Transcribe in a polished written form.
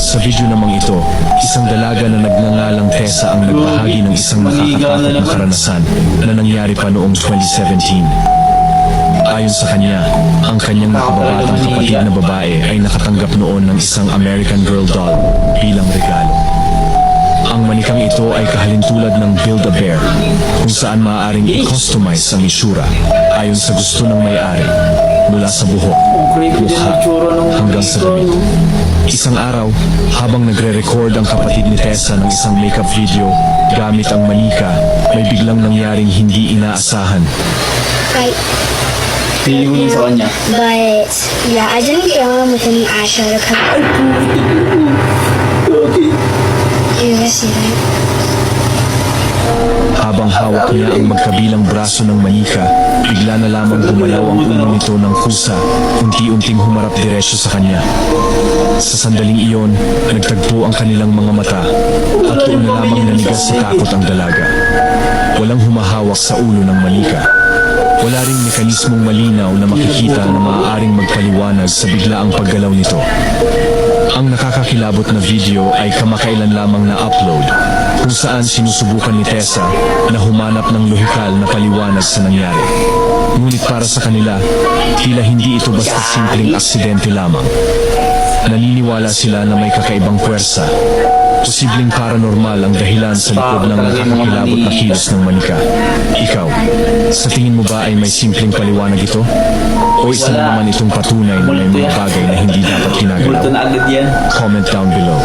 Sa video namang ito, isang dalaga na nagngangalang Tessa ang nagbahagi ng isang nakakatakot na karanasan na nangyari pa noong 2017. Ayon sa kanya, ang kanyang nakababatang kapatid na babae ay nakatanggap noon ng isang American Girl doll bilang regalo. Ang manikang ito ay kahalintulad ng Build-A-Bear, kung saan maaaring i-customize ang itsura ayon sa gusto ng may-ari, mula sa buhok, mukha, hanggang sa damit. Isang araw, habang nagre-record ang kapatid ni Tessa ng isang makeup video gamit ang manika, may biglang nangyaring hindi inaasahan. Right. Feeling mo sa kanya. But yeah, I didn't get on with any eyeshadow color. You guys see that? Habang hawak niya ang magkabilang braso ng manika, bigla na lamang gumalaw ang ulo nito ng kusa, unti-unting humarap diretso sa kanya. Sa sandaling iyon, nagtagpo ang kanilang mga mata, at doon na lamang nanigas sa takot ang dalaga. Walang humahawak sa ulo ng manika. Wala ring mekanismong malinaw na makikita na maaaring magpaliwanag sa biglaang paggalaw nito. Ang nakakakilabot na video ay kamakailan lamang na upload, kung saan sinusubukan ni Tessa na humanap ng lohikal na paliwanag sa nangyari. Ngunit para sa kanila, tila hindi ito basta simpleng aksidente lamang. Naniniwala sila na may kakaibang puwersa. Posibleng paranormal ang dahilan sa likod ng nakakakilabot na kilos ng manika. Ikaw, sa tingin mo ba ay may simpleng paliwanag ito? O isa na naman itong patunay na may mga bagay na hindi dapat ginagalaw? Bulto na agad yan. Comment down below.